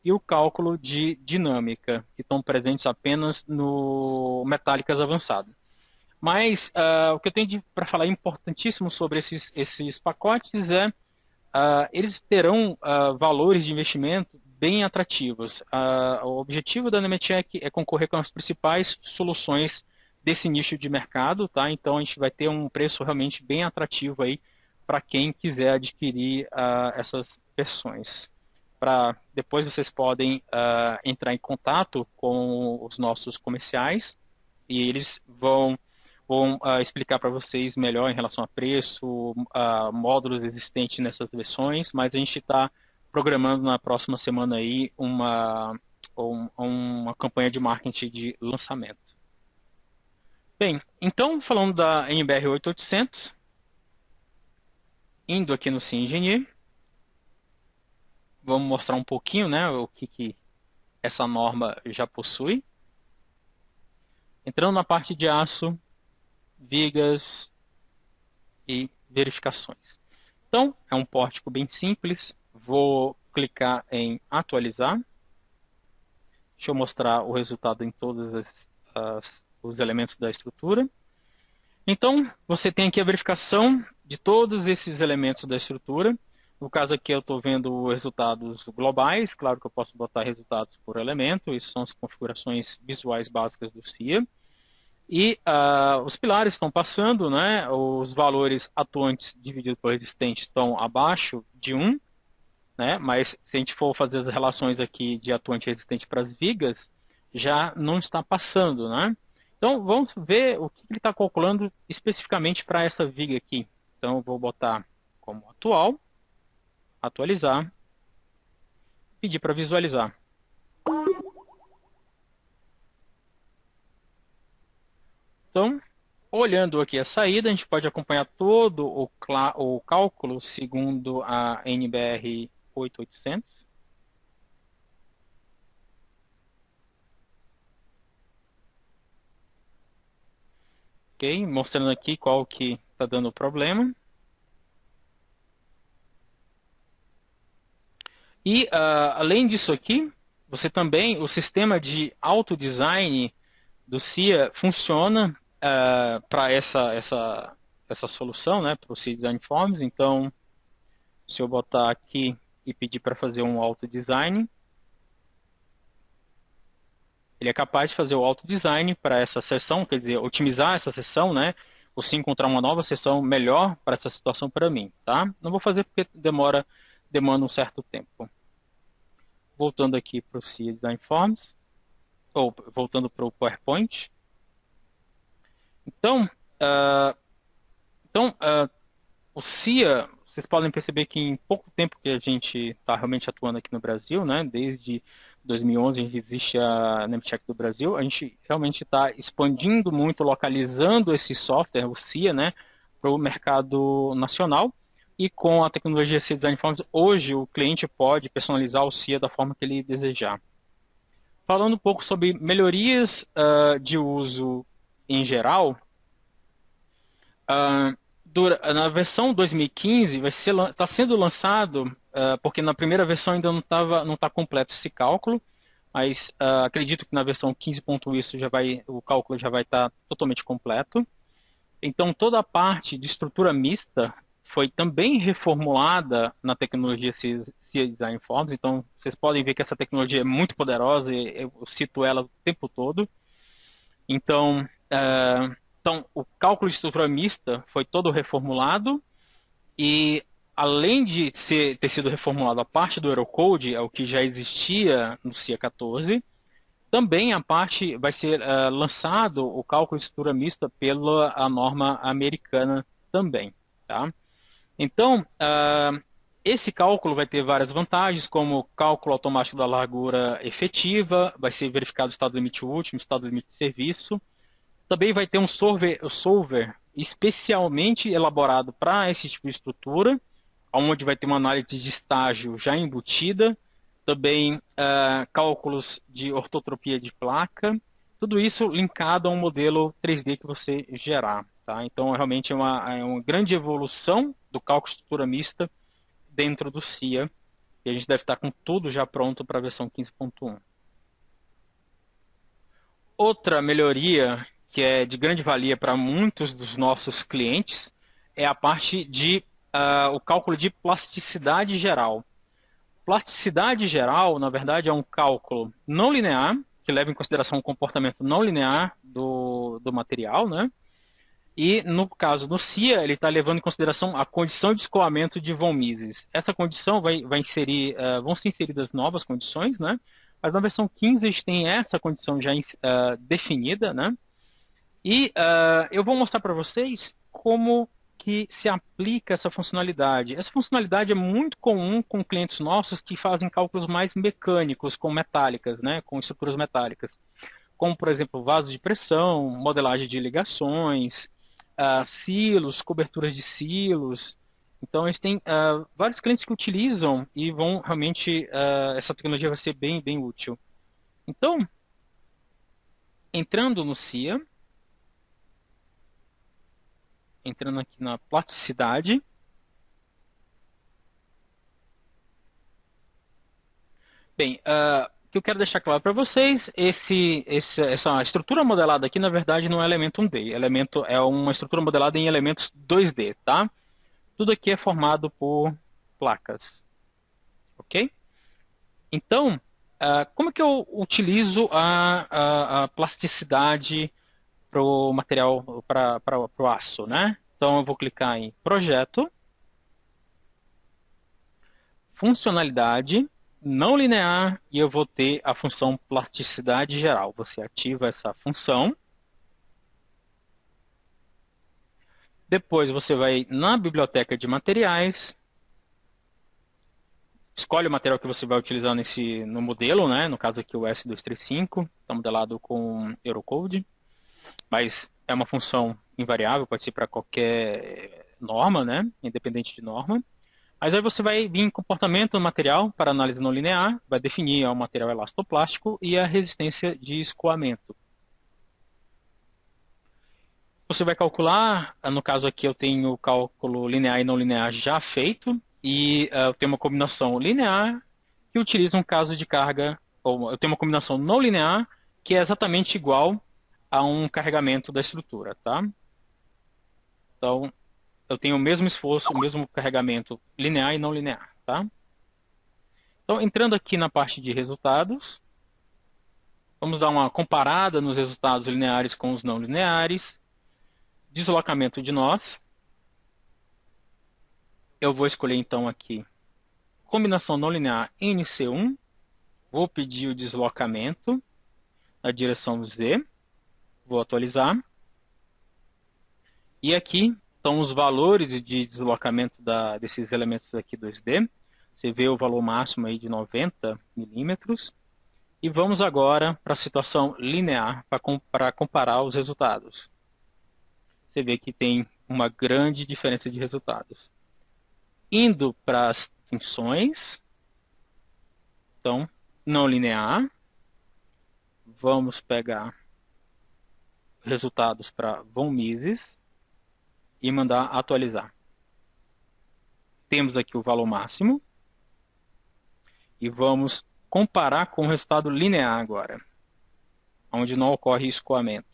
e o cálculo de dinâmica, que estão presentes apenas no metálicas avançado. Mas o que eu tenho para falar importantíssimo sobre esses pacotes é eles terão valores de investimento bem atrativos. O objetivo da Nemetschek é concorrer com as principais soluções desse nicho de mercado, tá? Então a gente vai ter um preço realmente bem atrativo aí para quem quiser adquirir essas versões. Depois vocês podem entrar em contato com os nossos comerciais e eles vão explicar para vocês melhor em relação a preço, módulos existentes nessas versões, mas a gente está programando na próxima semana aí uma campanha de marketing de lançamento. Bem, então falando da NBR 8800, indo aqui no SimEngineer, vamos mostrar um pouquinho, né, o que essa norma já possui. Entrando na parte de aço, vigas e verificações. Então, é um pórtico bem simples. Vou clicar em atualizar. Deixa eu mostrar o resultado em todos os elementos da estrutura. Então, você tem aqui a verificação de todos esses elementos da estrutura. No caso aqui, eu estou vendo resultados globais. Claro que eu posso botar resultados por elemento. Isso são as configurações visuais básicas do SIA. E os pilares estão passando, né? Os valores atuantes divididos por resistente estão abaixo de 1, né? Mas se a gente for fazer as relações aqui de atuante e resistente para as vigas, já não está passando, né? Então vamos ver o que ele está calculando especificamente para essa viga aqui. Então eu vou botar como atual, atualizar, pedir para visualizar. Então, olhando aqui a saída, a gente pode acompanhar todo o cálculo segundo a NBR 8800. Ok, mostrando aqui qual que está dando o problema. E, além disso aqui, você também, o sistema de autodesign do SIA funciona para essa solução, né, para o SIA Design Forms. Então, se eu botar aqui e pedir para fazer um autodesign, ele é capaz de fazer o autodesign para essa sessão, quer dizer, otimizar essa sessão, né, ou se encontrar uma nova sessão melhor para essa situação para mim, tá? Não vou fazer porque demanda um certo tempo. Voltando aqui para o SIA Design Forms, ou voltando para o PowerPoint. Então, o SIA, vocês podem perceber que em pouco tempo que a gente está realmente atuando aqui no Brasil, né, desde 2011 a gente existe a Nemetschek do Brasil, a gente realmente está expandindo muito, localizando esse software, o SIA, né, para o mercado nacional. E com a tecnologia SIA Design Forms, hoje o cliente pode personalizar o SIA da forma que ele desejar. Falando um pouco sobre melhorias de uso em geral, na versão 2015 está sendo lançado, porque na primeira versão ainda não está completo esse cálculo, mas acredito que na versão 15.1 o cálculo já vai estar totalmente completo. Então toda a parte de estrutura mista foi também reformulada na tecnologia SIA Design Forms. Então vocês podem ver que essa tecnologia é muito poderosa, e eu cito ela o tempo todo. Então, o cálculo de estrutura mista foi todo reformulado e, além de ter sido reformulado a parte do Eurocode, é o que já existia no CIA 14, também a parte vai ser lançado o cálculo de estrutura mista pela norma americana também. Tá? Então, esse cálculo vai ter várias vantagens, como o cálculo automático da largura efetiva, vai ser verificado o estado limite último, o estado limite de serviço. Também vai ter um solver especialmente elaborado para esse tipo de estrutura, onde vai ter uma análise de estágio já embutida, também cálculos de ortotropia de placa, Tudo isso linkado a um modelo 3D que você gerar. Tá? Então, realmente é uma grande evolução do cálculo de estrutura mista dentro do CIA. E a gente deve estar com tudo já pronto para a versão 15.1. Outra melhoria que é de grande valia para muitos dos nossos clientes é a parte de o cálculo de plasticidade geral. Plasticidade geral, na verdade, é um cálculo não linear, que leva em consideração o comportamento não linear do material, né? E, no caso do CIA, ele está levando em consideração a condição de escoamento de von Mises. Essa condição vai inserir, vão ser inseridas novas condições, né? Mas na versão 15 a gente tem essa condição já definida, né? E eu vou mostrar para vocês como que se aplica essa funcionalidade. Essa funcionalidade é muito comum com clientes nossos que fazem cálculos mais mecânicos, com metálicas, né? Com estruturas metálicas. Como, por exemplo, vaso de pressão, modelagem de ligações, silos, coberturas de silos. Então, a gente tem vários clientes que utilizam e vão realmente, essa tecnologia vai ser bem, bem útil. Então, entrando no CIA, entrando aqui na plasticidade, bem, o que eu quero deixar claro para vocês, essa estrutura modelada aqui, na verdade, não é elemento 1D, é uma estrutura modelada em elementos 2D, tá? Tudo aqui é formado por placas, ok? Então, como é que eu utilizo a plasticidade para o material, para o aço, né? Então, eu vou clicar em Projeto, Funcionalidade, Não Linear, e eu vou ter a função Plasticidade Geral. Você ativa essa função. Depois você vai na biblioteca de materiais, escolhe o material que você vai utilizar no modelo, né? No caso aqui o S235, está modelado com Eurocode, mas é uma função invariável, pode ser para qualquer norma, né? Independente de norma. Mas aí você vai vir em comportamento do material para análise não linear, vai definir o material elastoplástico e a resistência de escoamento. Você vai calcular, no caso aqui eu tenho o cálculo linear e não linear já feito, e eu tenho uma combinação linear que utiliza um caso de carga, ou eu tenho uma combinação não linear que é exatamente igual a um carregamento da estrutura, tá? Então, eu tenho o mesmo esforço, o mesmo carregamento linear e não linear, tá? Então, entrando aqui na parte de resultados, vamos dar uma comparada nos resultados lineares com os não lineares. Deslocamento de nós. Eu vou escolher então aqui combinação não linear NC1. Vou pedir o deslocamento na direção Z. Vou atualizar. E aqui estão os valores de deslocamento desses elementos aqui 2D. Você vê o valor máximo aí de 90 milímetros. E vamos agora para a situação linear para comparar os resultados. Você vê que tem uma grande diferença de resultados. Indo para as funções, então, não linear, vamos pegar resultados para von Mises e mandar atualizar. Temos aqui o valor máximo e vamos comparar com o resultado linear agora, onde não ocorre escoamento.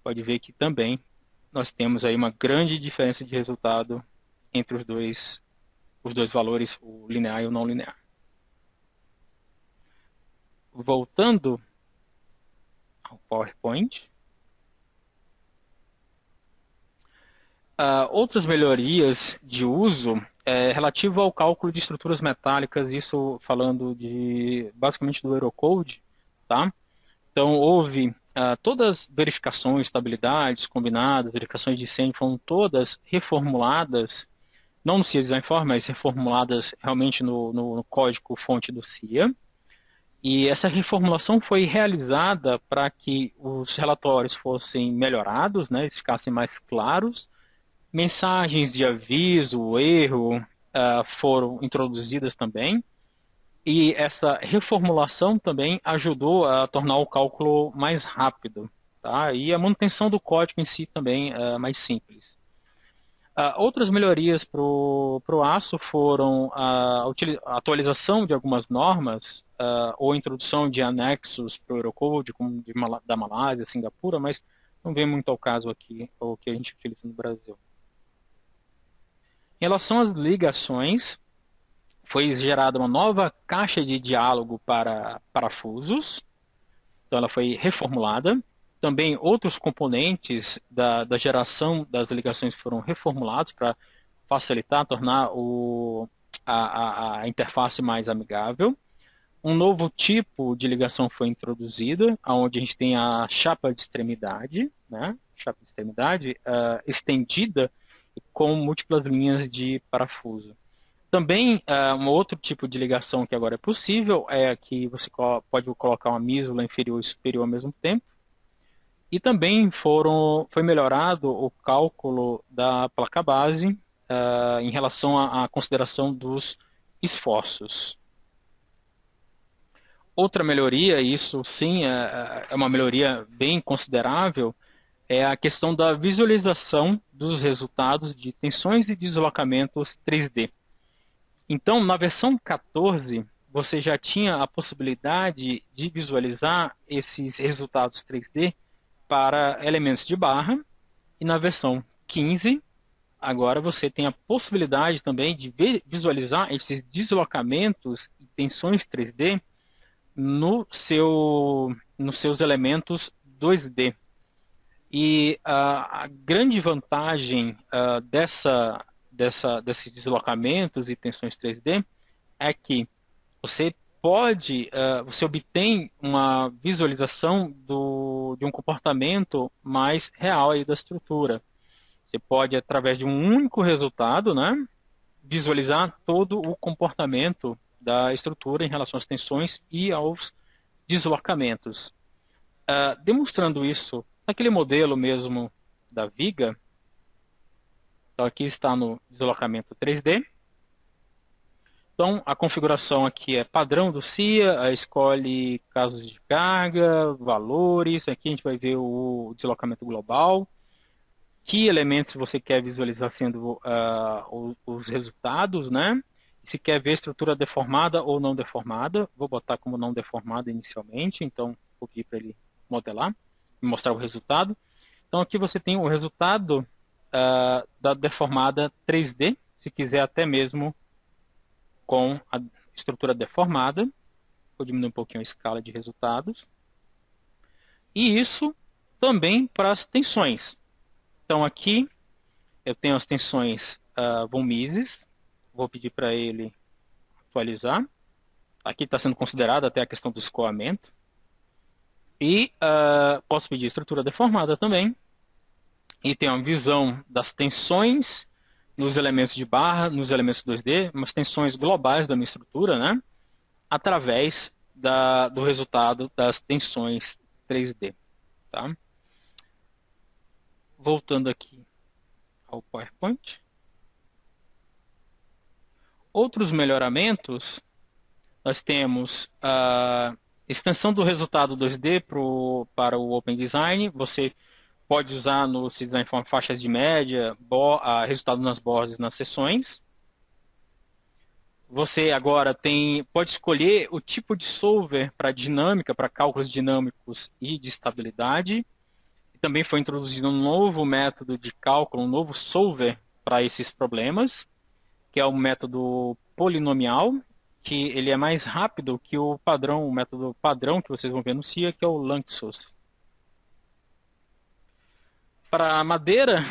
Pode ver que também nós temos aí uma grande diferença de resultado entre os dois valores, o linear e o não linear. Voltando ao PowerPoint. Outras melhorias de uso relativo ao cálculo de estruturas metálicas, isso falando basicamente do Eurocode, tá? Então, houve todas as verificações, estabilidades combinadas, verificações de incêndio, foram todas reformuladas, não no CIA Design For, mas reformuladas realmente no código-fonte do CIA. E essa reformulação foi realizada para que os relatórios fossem melhorados, né, ficassem mais claros. Mensagens de aviso, erro, foram introduzidas também. E essa reformulação também ajudou a tornar o cálculo mais rápido, tá? E a manutenção do código em si também é mais simples. Outras melhorias para o ASO foram a atualização de algumas normas, ou a introdução de anexos para o Eurocode, como da Malásia, Singapura, mas não vem muito ao caso aqui, o que a gente utiliza no Brasil. Em relação às ligações, foi gerada uma nova caixa de diálogo para parafusos, então ela foi reformulada. Também outros componentes da geração das ligações foram reformulados para facilitar, tornar a interface mais amigável. Um novo tipo de ligação foi introduzido, onde a gente tem a chapa de extremidade, né? Chapa de extremidade estendida com múltiplas linhas de parafuso. Também, um outro tipo de ligação que agora é possível é que você pode colocar uma mísula inferior e superior ao mesmo tempo. E também foi melhorado o cálculo da placa-base em relação à consideração dos esforços. Outra melhoria, isso sim é uma melhoria bem considerável, é a questão da visualização dos resultados de tensões e deslocamentos 3D. Então, na versão 14, você já tinha a possibilidade de visualizar esses resultados 3D para elementos de barra, e na versão 15, agora você tem a possibilidade também de visualizar esses deslocamentos e tensões 3D nos seus elementos 2D. E a grande vantagem desses deslocamentos e tensões 3D é que você obtém uma visualização de um comportamento mais real aí da estrutura. Você pode, através de um único resultado, né, visualizar todo o comportamento da estrutura em relação às tensões e aos deslocamentos. Demonstrando isso naquele modelo mesmo da viga, então aqui está no deslocamento 3D. Então, a configuração aqui é padrão do CIA, escolhe casos de carga, valores, aqui a gente vai ver o deslocamento global, que elementos você quer visualizar sendo os resultados, né? Se quer ver estrutura deformada ou não deformada, vou botar como não deformada inicialmente, então vou pedir para ele modelar e mostrar o resultado. Então aqui você tem o resultado da deformada 3D, se quiser até mesmo com a estrutura deformada. Vou diminuir um pouquinho a escala de resultados. E isso também para as tensões. Então aqui eu tenho as tensões von Mises. Vou pedir para ele atualizar. Aqui está sendo considerada até a questão do escoamento. E posso pedir estrutura deformada também. E tem uma visão das tensões nos elementos de barra, nos elementos 2D, umas tensões globais da minha estrutura, né? Através do resultado das tensões 3D. Tá? Voltando aqui ao PowerPoint. Outros melhoramentos, nós temos a extensão do resultado 2D para o Open Design. Você pode usar no design form faixas de média, resultado nas bordas nas seções. Você agora pode escolher o tipo de solver para dinâmica, para cálculos dinâmicos e de estabilidade. E também foi introduzido um novo método de cálculo, um novo solver para esses problemas, que é o método polinomial, que ele é mais rápido que o método padrão que vocês vão ver no CIA, que é o Lanczos. Para a madeira,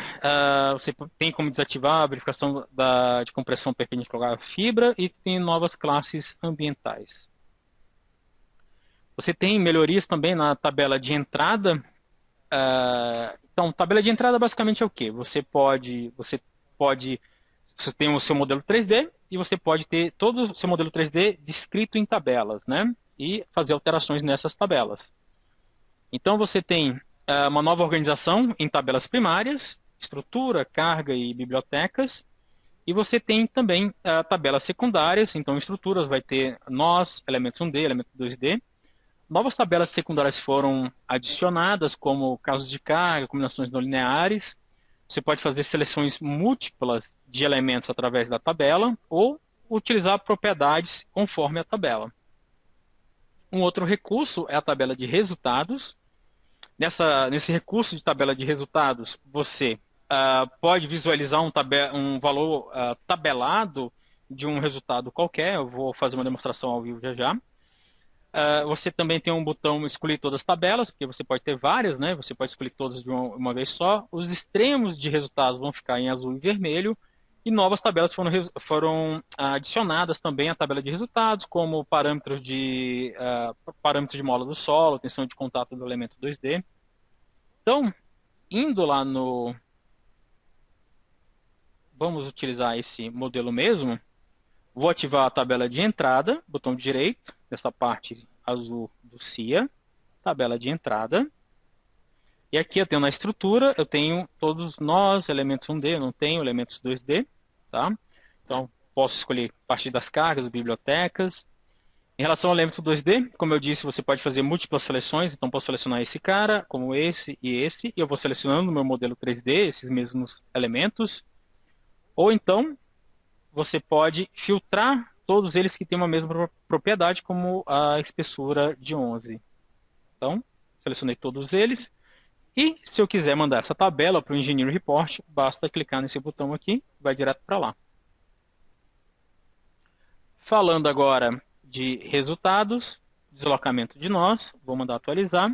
você tem como desativar a verificação de compressão perpendicular à fibra e tem novas classes ambientais. Você tem melhorias também na tabela de entrada. Então, tabela de entrada basicamente é o quê? Você tem o seu modelo 3D e você pode ter todo o seu modelo 3D descrito em tabelas, né? E fazer alterações nessas tabelas. Então, você tem uma nova organização em tabelas primárias, estrutura, carga e bibliotecas. E você tem também tabelas secundárias, então estruturas vai ter nós, elementos 1D, elementos 2D. Novas tabelas secundárias foram adicionadas, como casos de carga, combinações não lineares. Você pode fazer seleções múltiplas de elementos através da tabela ou utilizar propriedades conforme a tabela. Um outro recurso é a tabela de resultados. Nesse recurso de tabela de resultados, você pode visualizar um valor tabelado de um resultado qualquer. Eu vou fazer uma demonstração ao vivo já já. Você também tem um botão escolher todas as tabelas, porque você pode ter várias, né? Você pode escolher todas de uma vez só. Os extremos de resultados vão ficar em azul e vermelho. E novas tabelas foram adicionadas também à tabela de resultados, como parâmetros de mola do solo, tensão de contato do elemento 2D. Então, indo lá no... Vamos utilizar esse modelo mesmo. Vou ativar a tabela de entrada, botão direito, nessa parte azul do CIA, tabela de entrada. E aqui eu tenho na estrutura, eu tenho todos nós, elementos 1D, eu não tenho elementos 2D. Tá? Então, posso escolher a partir das cargas, bibliotecas. Em relação ao elemento 2D, como eu disse, você pode fazer múltiplas seleções. Então, posso selecionar esse cara, como esse e esse. E eu vou selecionando no meu modelo 3D esses mesmos elementos. Ou então, você pode filtrar todos eles que têm uma mesma propriedade, como a espessura de 11. Então, selecionei todos eles. E se eu quiser mandar essa tabela para o Engineering Report, basta clicar nesse botão aqui, vai direto para lá. Falando agora de resultados, deslocamento de nós, vou mandar atualizar.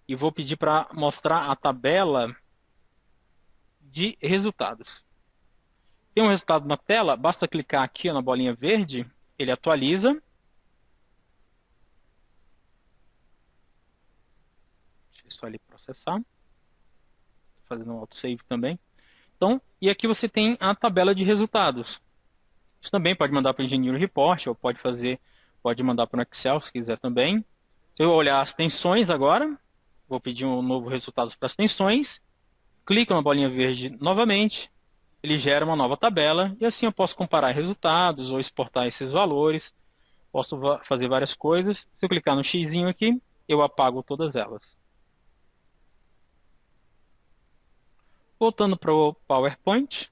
E vou pedir para mostrar a tabela de resultados. Tem um resultado na tela, basta clicar aqui na bolinha verde, ele atualiza. Deixa eu só ali processar. Fazendo um autosave também. Então, e aqui você tem a tabela de resultados. Você também pode mandar para o Engineering Report, ou pode mandar para o Excel se quiser também. Se eu olhar as tensões agora, vou pedir um novo resultado para as tensões. Clico na bolinha verde novamente. Ele gera uma nova tabela e assim eu posso comparar resultados ou exportar esses valores. Posso fazer várias coisas. Se eu clicar no X aqui, eu apago todas elas. Voltando para o PowerPoint.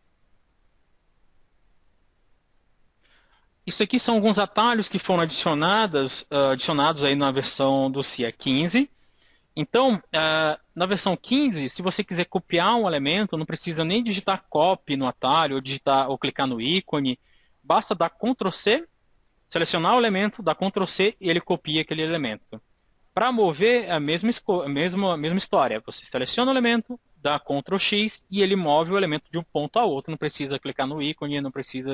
Isso aqui são alguns atalhos que foram adicionados aí na versão do CIA 15. Então, na versão 15, se você quiser copiar um elemento, não precisa nem digitar copy no atalho, ou clicar no ícone. Basta dar Ctrl C, selecionar o elemento, dar Ctrl C e ele copia aquele elemento. Para mover, é a mesma história. Você seleciona o elemento, dá Ctrl X e ele move o elemento de um ponto a outro. Não precisa clicar no ícone, não precisa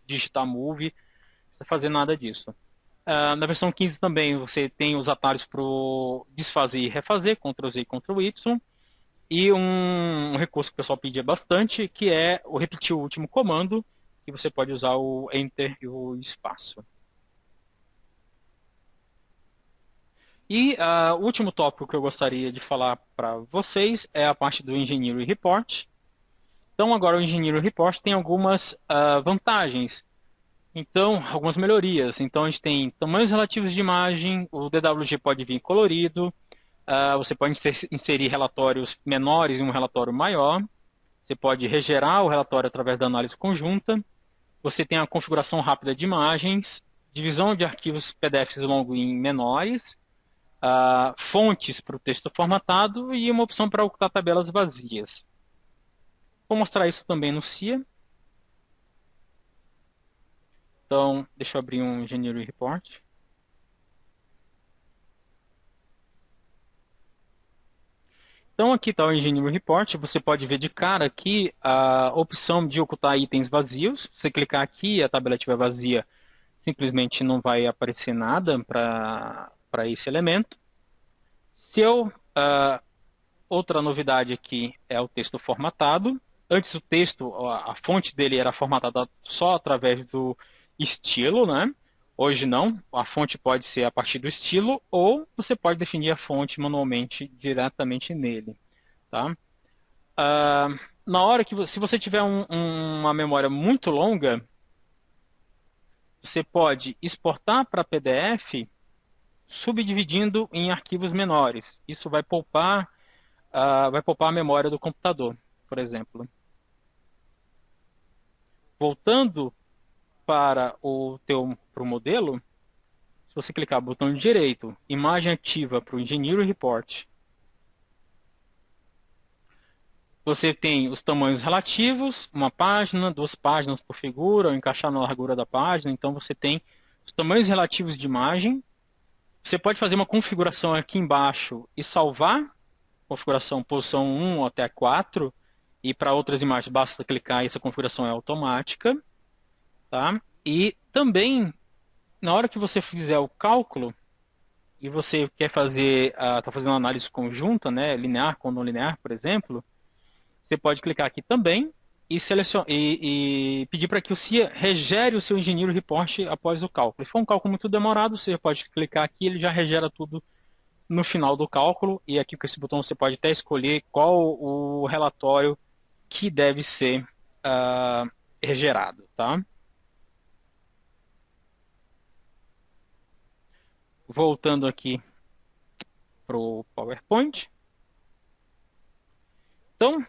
digitar Move, não precisa fazer nada disso. Na versão 15 também você tem os atalhos para desfazer e refazer, Ctrl Z e Ctrl Y. E um recurso que o pessoal pedia bastante, que é o repetir o último comando, que você pode usar o Enter e o espaço. E o último tópico que eu gostaria de falar para vocês é a parte do Engineering Report. Então agora o Engineering Report tem algumas vantagens. Então, algumas melhorias. Então, a gente tem tamanhos relativos de imagem, o DWG pode vir colorido, você pode inserir relatórios menores em um relatório maior, você pode regerar o relatório através da análise conjunta, você tem a configuração rápida de imagens, divisão de arquivos PDFs longos em menores, fontes para o texto formatado e uma opção para ocultar tabelas vazias. Vou mostrar isso também no CIA. Então, deixa eu abrir um Engineering Report. Então, aqui está o Engineering Report. Você pode ver de cara aqui a opção de ocultar itens vazios. Se você clicar aqui e a tabela estiver vazia, simplesmente não vai aparecer nada para esse elemento. Outra novidade aqui é o texto formatado. Antes o texto, a fonte dele era formatada só através do estilo, né? Hoje não, a fonte pode ser a partir do estilo ou você pode definir a fonte manualmente diretamente nele. Tá? na hora que se você tiver uma memória muito longa, você pode exportar para PDF, subdividindo em arquivos menores. Isso vai poupar a memória do computador, por exemplo. Voltando para o modelo, se você clicar no botão direito, imagem ativa para o Engineering Report, você tem os tamanhos relativos, uma página, 2 páginas por figura, ou encaixar na largura da página. Então você tem os tamanhos relativos de imagem. Você pode fazer uma configuração aqui embaixo e salvar, configuração posição 1 até 4, e para outras imagens basta clicar e essa configuração é automática. Tá? E também, na hora que você fizer o cálculo, e você quer fazer, está fazendo uma análise conjunta, né, linear com não linear, por exemplo, você pode clicar aqui também e pedir para que o CIA regere o seu engenheiro report após o cálculo. Se for um cálculo muito demorado, você pode clicar aqui, ele já regera tudo no final do cálculo, e aqui com esse botão você pode até escolher qual o relatório que deve ser regerado. Tá? Voltando aqui para o PowerPoint. Então,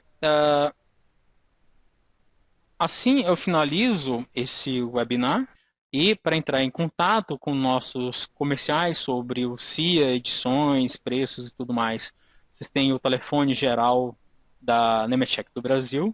assim eu finalizo esse webinar. E para entrar em contato com nossos comerciais sobre o CIA, edições, preços e tudo mais, vocês têm o telefone geral da Nemetschek do Brasil,